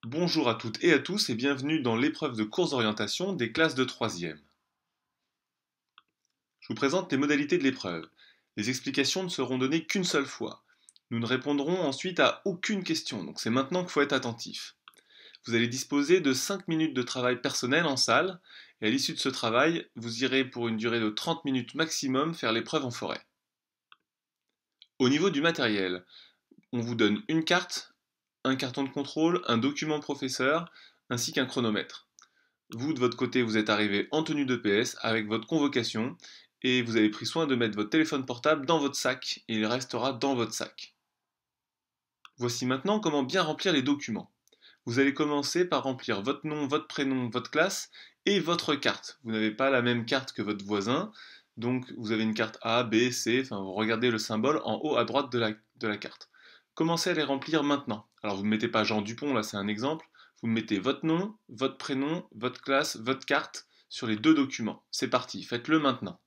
Bonjour à toutes et à tous et bienvenue dans l'épreuve de course d'orientation des classes de 3e. Je vous présente les modalités de l'épreuve. Les explications ne seront données qu'une seule fois. Nous ne répondrons ensuite à aucune question, donc c'est maintenant qu'il faut être attentif. Vous allez disposer de 5 minutes de travail personnel en salle, et à l'issue de ce travail, vous irez pour une durée de 30 minutes maximum faire l'épreuve en forêt. Au niveau du matériel, on vous donne une carte, un carton de contrôle, un document professeur, ainsi qu'un chronomètre. Vous, de votre côté, vous êtes arrivé en tenue de PS avec votre convocation et vous avez pris soin de mettre votre téléphone portable dans votre sac et il restera dans votre sac. Voici maintenant comment bien remplir les documents. Vous allez commencer par remplir votre nom, votre prénom, votre classe et votre carte. Vous n'avez pas la même carte que votre voisin, donc vous avez une carte A, B, C, enfin vous regardez le symbole en haut à droite de la carte. Commencez à les remplir maintenant. Alors vous ne mettez pas Jean Dupont, là c'est un exemple, vous mettez votre nom, votre prénom, votre classe, votre carte sur les deux documents. C'est parti, faites-le maintenant.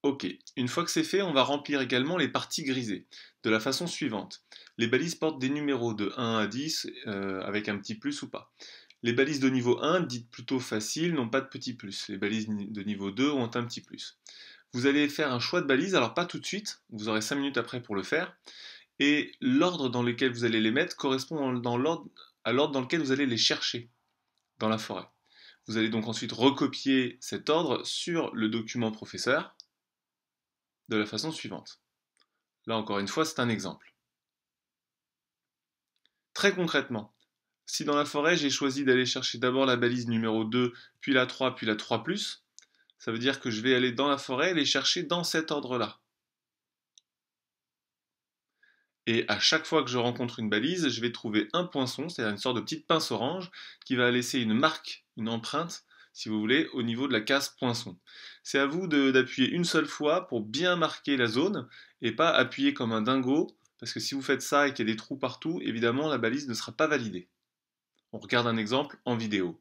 Ok, une fois que c'est fait, on va remplir également les parties grisées, de la façon suivante. Les balises portent des numéros de 1 à 10, avec un petit plus ou pas. Les balises de niveau 1, dites plutôt faciles, n'ont pas de petit plus. Les balises de niveau 2 ont un petit plus. Vous allez faire un choix de balises, alors pas tout de suite, vous aurez 5 minutes après pour le faire, et l'ordre dans lequel vous allez les mettre correspond à l'ordre dans lequel vous allez les chercher dans la forêt. Vous allez donc ensuite recopier cet ordre sur le document professeur, de la façon suivante. Là encore une fois, c'est un exemple. Très concrètement, si dans la forêt j'ai choisi d'aller chercher d'abord la balise numéro 2, puis la 3, puis la 3+, ça veut dire que je vais aller dans la forêt et les chercher dans cet ordre-là. Et à chaque fois que je rencontre une balise, je vais trouver un poinçon, c'est-à-dire une sorte de petite pince orange, qui va laisser une marque, une empreinte, si vous voulez, au niveau de la case poinçon. C'est à vous d'appuyer une seule fois pour bien marquer la zone, et pas appuyer comme un dingo, parce que si vous faites ça et qu'il y a des trous partout, évidemment la balise ne sera pas validée. On regarde un exemple en vidéo.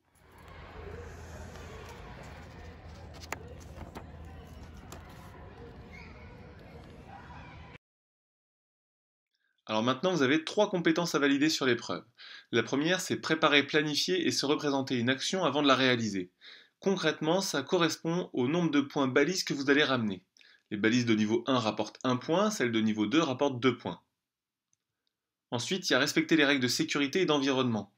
Alors maintenant, vous avez trois compétences à valider sur l'épreuve. La première, c'est préparer, planifier et se représenter une action avant de la réaliser. Concrètement, ça correspond au nombre de points balises que vous allez ramener. Les balises de niveau 1 rapportent 1 point, celles de niveau 2 rapportent 2 points. Ensuite, il y a respecter les règles de sécurité et d'environnement.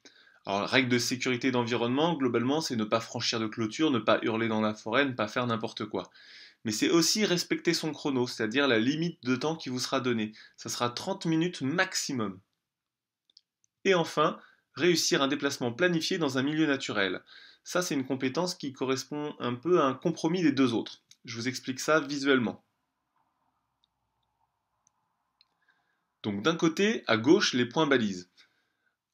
Alors, règles de sécurité et d'environnement, globalement, c'est ne pas franchir de clôture, ne pas hurler dans la forêt, ne pas faire n'importe quoi. Mais c'est aussi respecter son chrono, c'est-à-dire la limite de temps qui vous sera donnée. Ça sera 30 minutes maximum. Et enfin, réussir un déplacement planifié dans un milieu naturel. Ça, c'est une compétence qui correspond un peu à un compromis des deux autres. Je vous explique ça visuellement. Donc d'un côté, à gauche, les points balises.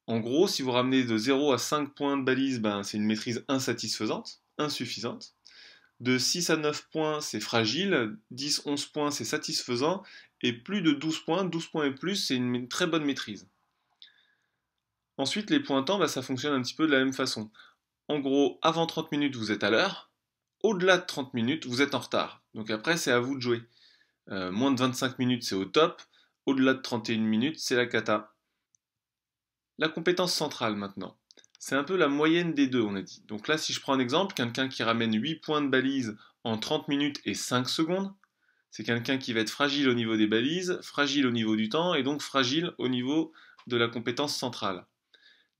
En gros, si vous ramenez de 0 à 5 points de balise, ben, c'est une maîtrise insatisfaisante, insuffisante. De 6 à 9 points, c'est fragile. 10-11 points, c'est satisfaisant. Et plus de 12 points et plus, c'est une très bonne maîtrise. Ensuite, les points temps, ben, ça fonctionne un petit peu de la même façon. En gros, avant 30 minutes, vous êtes à l'heure. Au-delà de 30 minutes, vous êtes en retard. Donc après, c'est à vous de jouer. Moins de 25 minutes, c'est au top. Au-delà de 31 minutes, c'est la cata. La compétence centrale maintenant. C'est un peu la moyenne des deux, on a dit. Donc là, si je prends un exemple, quelqu'un qui ramène 8 points de balise en 30 minutes et 5 secondes, c'est quelqu'un qui va être fragile au niveau des balises, fragile au niveau du temps et donc fragile au niveau de la compétence centrale.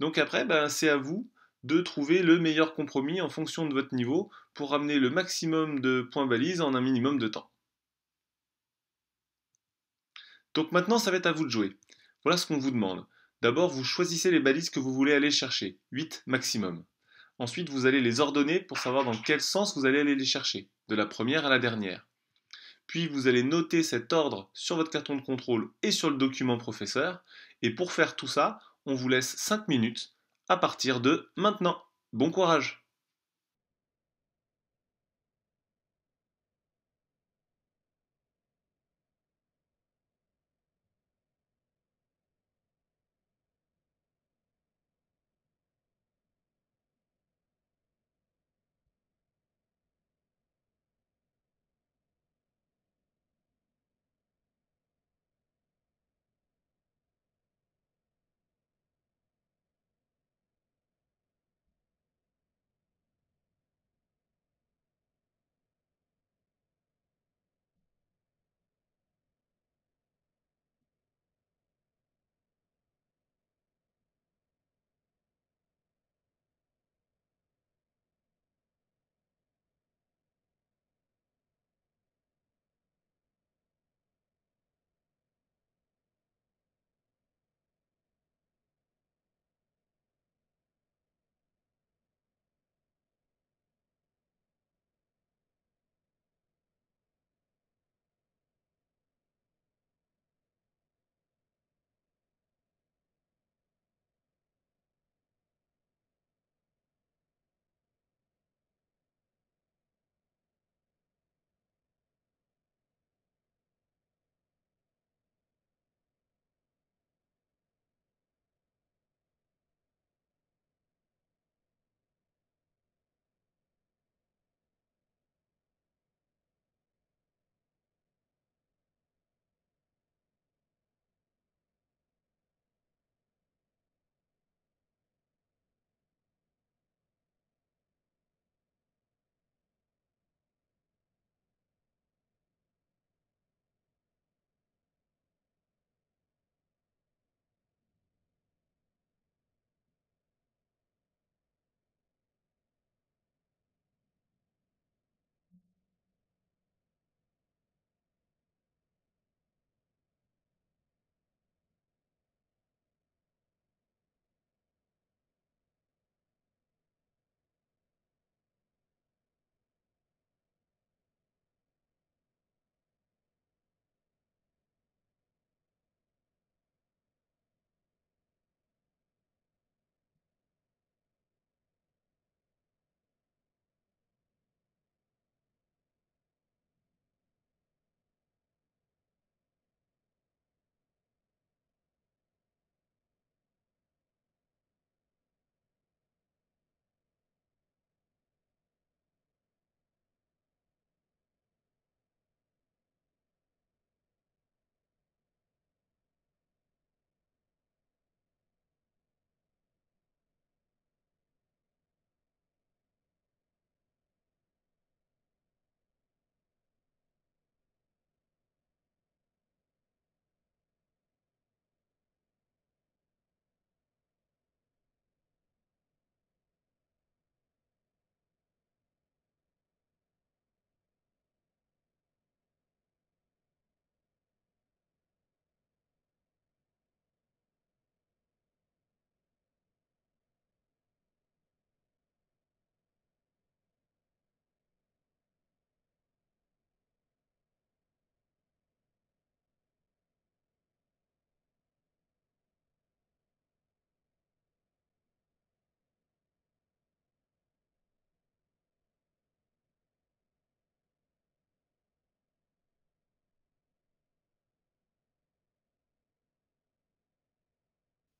Donc après, ben, c'est à vous de trouver le meilleur compromis en fonction de votre niveau pour ramener le maximum de points balises en un minimum de temps. Donc maintenant, ça va être à vous de jouer. Voilà ce qu'on vous demande. D'abord, vous choisissez les balises que vous voulez aller chercher, 8 maximum. Ensuite, vous allez les ordonner pour savoir dans quel sens vous allez aller les chercher, de la première à la dernière. Puis vous allez noter cet ordre sur votre carton de contrôle et sur le document professeur. Et pour faire tout ça, on vous laisse 5 minutes à partir de maintenant. Bon courage!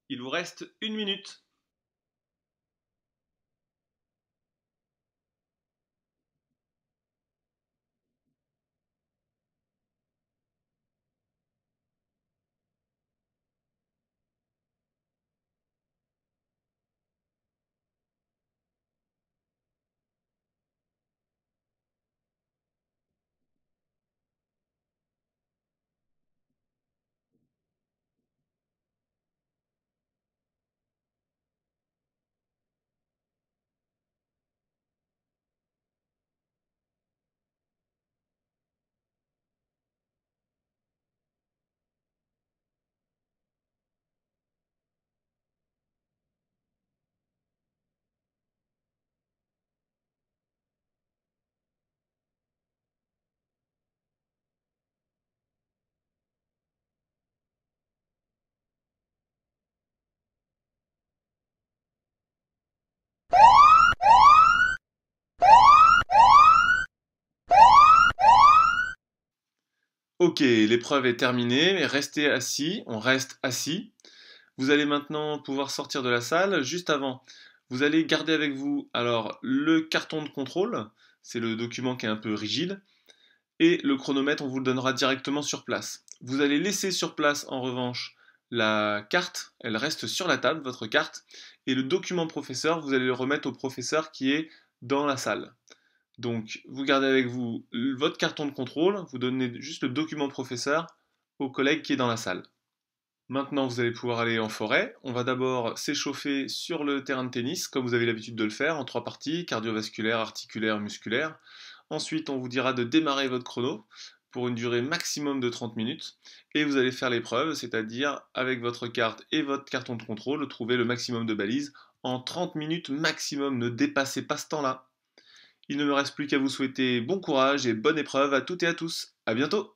Il vous reste 1 minute. Ok, l'épreuve est terminée, restez assis, on reste assis. Vous allez maintenant pouvoir sortir de la salle. Juste avant, vous allez garder avec vous alors le carton de contrôle, c'est le document qui est un peu rigide, et le chronomètre, on vous le donnera directement sur place. Vous allez laisser sur place en revanche la carte, elle reste sur la table, votre carte, et le document professeur, vous allez le remettre au professeur qui est dans la salle. Donc, vous gardez avec vous votre carton de contrôle, vous donnez juste le document professeur au collègue qui est dans la salle. Maintenant, vous allez pouvoir aller en forêt. On va d'abord s'échauffer sur le terrain de tennis, comme vous avez l'habitude de le faire, en 3 parties, cardiovasculaire, articulaire, musculaire. Ensuite, on vous dira de démarrer votre chrono pour une durée maximum de 30 minutes. Et vous allez faire l'épreuve, c'est-à-dire avec votre carte et votre carton de contrôle, trouver le maximum de balises en 30 minutes maximum. Ne dépassez pas ce temps-là. Il ne me reste plus qu'à vous souhaiter bon courage et bonne épreuve à toutes et à tous. À bientôt!